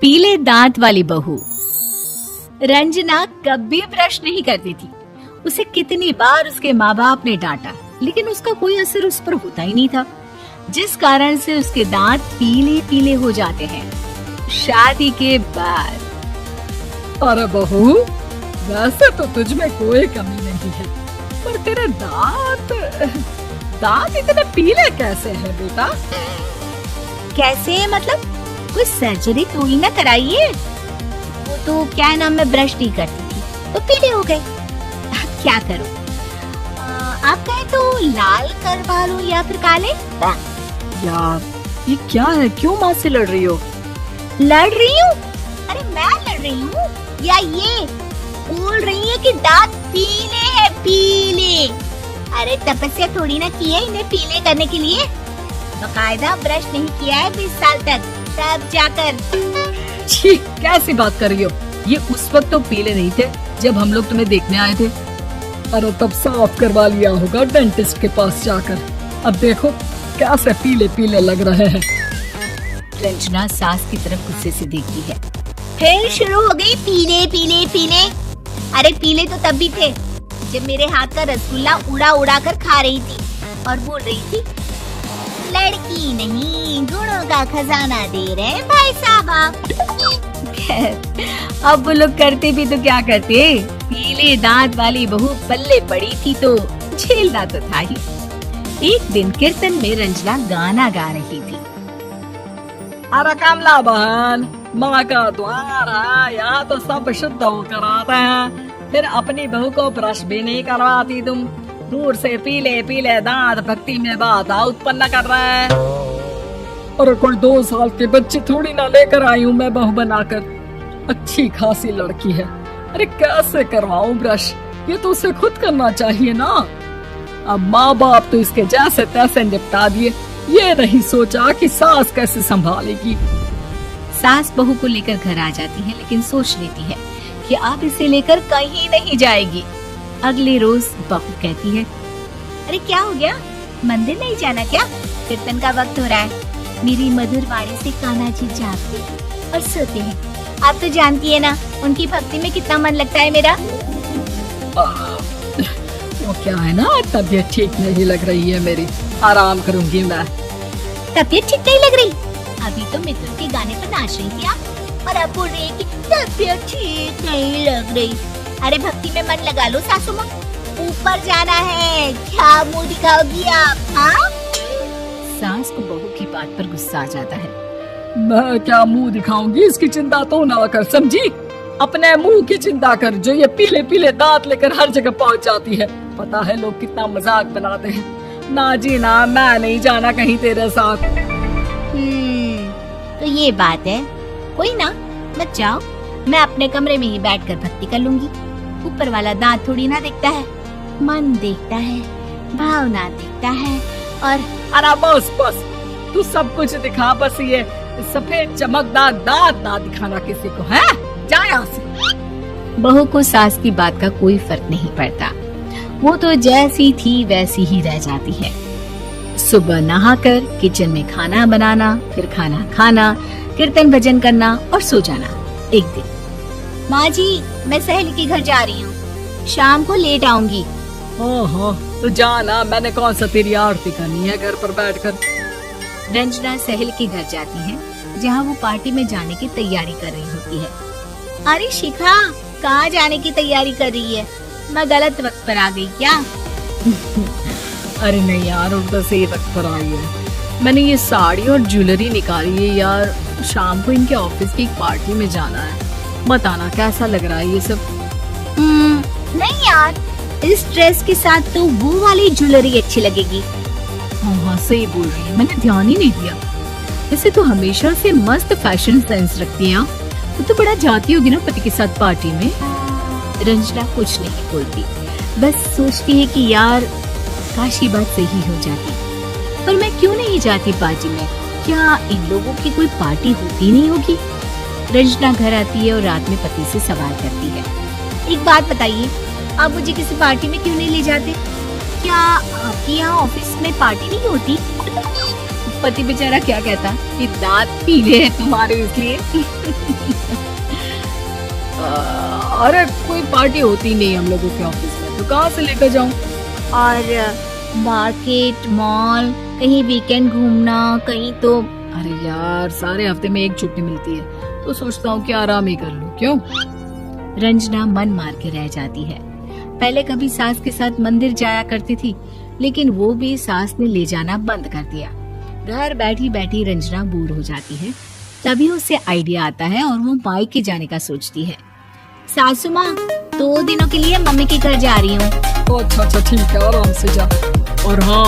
पीले दांत वाली बहू। रंजना कभी ब्रश नहीं करती थी। उसे कितनी बार उसके माँ बाप ने डांटा, लेकिन उसका कोई असर उस पर होता ही नहीं था, जिस कारण से उसके दांत पीले पीले हो जाते हैं। शादी के बाद अरे बहू, वैसे तो तुझ में कोई कमी नहीं है, पर तेरे दांत इतने पीले कैसे हैं बेटा? कैसे मतलब? कोई सर्जरी तो ही ना कराइए। वो तो क्या नाम, मैं ब्रश नहीं करती थी तो पीले हो गए। क्या करूं? आप कहें तो लाल करवा लूं या फिर काले? यार ये क्या है, क्यों माँ से लड़ रही हो? लड़ रही हूँ? अरे मैं लड़ रही हूँ या ये बोल रही है कि दांत पीले हैं, पीले। अरे तपस्या थोड़ी ना की है इन्हें पीले करने के लिए। बकायदा ब्रश नहीं किया है 20 साल तक, तब जाकर। छी, कैसी बात कर रही हो? ये उस वक्त तो पीले नहीं थे जब हम लोग तुम्हें देखने आए थे। अरे तब साफ करवा लिया होगा डेंटिस्ट के पास जाकर। अब देखो कैसे पीले पीले लग रहे हैं। रंजना सास की तरफ गुस्से से देखती है। फिर शुरू हो गई पीले पीले पीले। अरे पीले तो तब भी थे जब मेरे हाथ का रसगुल्ला उड़ा उड़ा कर खा रही थी और बोल रही थी, लड़की नहीं गुणों का खजाना दे रहे हैं भाई साहब आप। अब वो लोग करते भी तो क्या करते, पीले दांत वाली बहू पल्ले पड़ी थी तो झेलना तो था ही। एक दिन कीर्तन में रंजना गाना गा रही थी। अरे कमला बहन, माँ का द्वार है, यहाँ तो सब शुद्ध होकर आते हैं, फिर अपनी बहू को ब्रश भी नहीं करवाती तुम। दूर से पीले पीले दांत भक्ति में बाधा उत्पन्न कर रहे हैं। अरे कोई 2 साल के बच्चे थोड़ी ना लेकर आई हूँ मैं बहू बनाकर। अच्छी खासी लड़की है, अरे कैसे करवाऊं ब्रश? ये तो उसे खुद करना चाहिए ना। अब माँ बाप तो इसके जैसे तैसे निपटा दिए, ये नहीं सोचा कि सास कैसे संभालेगी। सास बहू को लेकर घर आ जाती है, लेकिन सोच लेती है कि अब इसे लेकर कहीं नहीं जाएगी। अगले रोज बहू कहती है, अरे क्या हो गया, मंदिर नहीं जाना क्या? कीर्तन का वक्त हो रहा है। मेरी मधुर वाणी से कान्हा जी जागते और सोते हैं। आप तो जानती है ना उनकी भक्ति में कितना मन लगता है मेरा। वो क्या है ना, तबीयत ठीक नहीं लग रही है मेरी, आराम करूंगी मैं। तबीयत ठीक नहीं लग रही? अभी तो मिथुन के गाने पर नाच रही थी आप, और अब बोल रही है कि तबीयत ठीक नहीं लग रही। अरे भक्ति में मन लगा लो सासू माँ, ऊपर जाना है, क्या मुंह दिखाओगी आप? हाँ? सास को बहू की बात पर गुस्सा आ जाता है। मैं क्या मुंह दिखाऊंगी, इसकी चिंता तो ना कर, समझी? अपने मुंह की चिंता कर, जो ये पीले पीले दांत लेकर हर जगह पहुंच जाती है। पता है लोग कितना मजाक बनाते हैं। ना जी ना, मैं नहीं जाना कहीं तेरे साथ। तो ये बात है, कोई ना, मत जाओ, मैं अपने कमरे में ही बैठकर भक्ति कर लूंगी। ऊपर वाला दांत थोड़ी ना देखता है, मन देखता है, भावना देखता है। और अरे बस बस, तू सब कुछ दिखा, बस ये सफेद चमकदार दांत ना दिखाना किसी को, है? जा यहाँ से। बहू को सास की बात का कोई फर्क नहीं पड़ता, वो तो जैसी थी वैसी ही रह जाती है। सुबह नहाकर किचन में खाना बनाना, फिर खाना खाना, कीर्तन भजन करना और सो जाना। एक दिन, माँ जी मैं सहेली के घर जा रही हूँ, शाम को लेट आऊंगी। हाँ, तो जाना, मैंने कौन सा तेरी आरती करनी है घर पर बैठकर। रंजना सहेली के घर जाती है, जहाँ वो पार्टी में जाने की तैयारी कर रही होती है। अरे शिखा, कहाँ जाने की तैयारी कर रही है? मैं गलत वक्त पर आ गई क्या? अरे नहीं यार, उल्टा सही वक्त पर आई है। मैंने ये साड़ी और ज्वेलरी निकाली है यार, शाम को इनके ऑफिस की एक पार्टी में जाना है। बताना कैसा लग रहा है ये सब? नहीं यार, इस ड्रेस के साथ तो वो वाली ज्वेलरी अच्छी लगेगी। हाँ सही बोल रही है, मैंने ध्यान ही नहीं दिया। वैसे तो हमेशा से मस्त फैशन सेंस रखती है। तो बड़ा जाती होगी ना पति के साथ पार्टी में। रंजना कुछ नहीं बोलती, बस सोचती है कि यार काश ये बात सही हो जाती, पर मैं क्यों नहीं जाती पार्टी में? क्या इन लोगों की कोई पार्टी होती नहीं होगी? रंजना घर आती है और रात में पति से सवाल करती है, एक बात बताइए, आप मुझे किसी पार्टी में क्यों नहीं ले जाते? क्या आपके यहाँ ऑफिस में पार्टी नहीं होती? पति बेचारा क्या कहता कि दांत पीले हैं तुम्हारे इसलिए। अरे कोई पार्टी होती नहीं हम लोगों के ऑफिस में, तो कहाँ से लेकर जाऊं? और मार्केट, मॉल, कहीं वीकेंड घूमना, कहीं तो। अरे यार सारे हफ्ते में एक छुट्टी मिलती है, तो सोचता हूँ कि आराम ही कर लूं। क्यों? रंजना मन मार के रह जाती है। पहले कभी सास के साथ मंदिर जाया करती थी, लेकिन वो भी सास ने ले जाना बंद कर दिया। घर बैठी बैठी रंजना बोर हो जाती है। तभी उसे आइडिया आता है और वो मायके जाने का सोचती है। सासू माँ, 2 दिनों के लिए मम्मी के घर जा रही हूँ। तो अच्छा ठीक है, आराम से जा। और हाँ,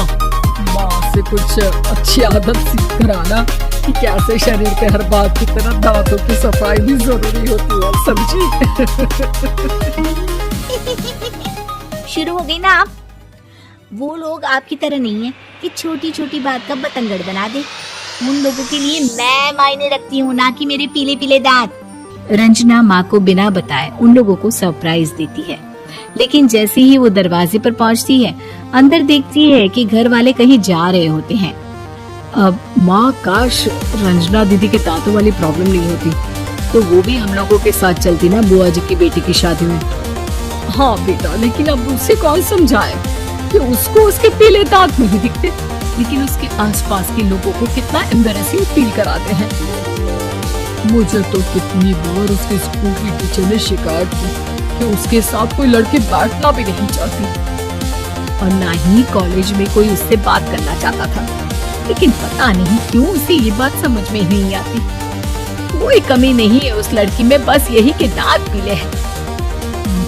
माँ से कुछ अच्छी आदत सीख कर आना कि कैसे शरीर के हर बात की तरह दांतों की सफाई भी जरूरी होती है, समझी? शुरू हो गई ना आप। वो लोग आपकी तरह नहीं है कि छोटी छोटी बात का बतंगड़ बना दे। उन लोगों के लिए मैं मायने रखती हूँ, ना कि मेरे पीले पीले दांत। रंजना माँ को बिना बताए उन लोगों को सरप्राइज देती है, लेकिन जैसे ही वो दरवाजे पर पहुँचती है, अंदर देखती है कि घर वाले कहीं जा रहे होते हैं। अब माँ, काश रंजना दीदी के दांतों वाली प्रॉब्लम नहीं होती, तो वो भी हम लोगों के साथ चलती ना बुआ जी की बेटी की शादी में। हाँ बेटा, लेकिन अब उसे कौन समझाए कि उसको उसके पीले दांत नहीं दिखते, लेकिन उसके आसपास के लोगों को कितना एम्बैरेसिंग फील कराते हैं। मुझे तो कितनी बार उसके स्कूल की टीचर ने शिकायत की कि उसके साथ कोई लड़के बैठना भी नहीं चाहती, और ना ही कॉलेज में कोई उससे बात करना चाहता था। लेकिन पता नहीं क्यों उसे ये बात समझ में ही नहीं आती। कोई कमी नहीं है उस लड़की में, बस यही कि दांत पीले हैं।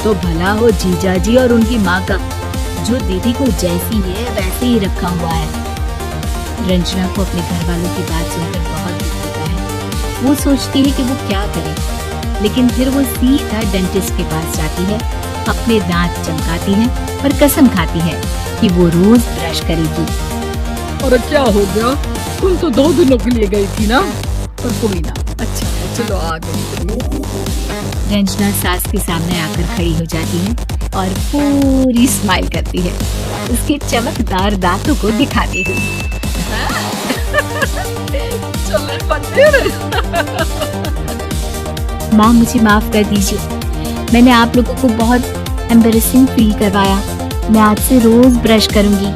तो भला हो जीजा जी और उनकी माँ का, जो दीदी को जैसी है वैसे ही रखा हुआ है। रंजना को अपने घर वालों की बात सुनकर बहुत दुख होता है। वो सोचती है कि वो क्या करे, लेकिन फिर वो सीधा डेंटिस्ट के पास जाती है, अपने दांत चमकाती है और कसम खाती है कि वो रोज ब्रश करेगी। और क्या हो गया? तुम तो 2 दिनों के लिए गई थी ना? पर कोई ना, अच्छा है, चलो आ गई। रंजना सास के सामने आकर खड़ी हो जाती है और पूरी स्माइल करती है, उसके चमकदार दांतों को दिखाती हुई। माँ, मुझे माफ कर दीजिए, मैंने आप लोगों को बहुत एम्बैरेसिंग फील करवाया। मैं आज से रोज ब्रश करूंगी।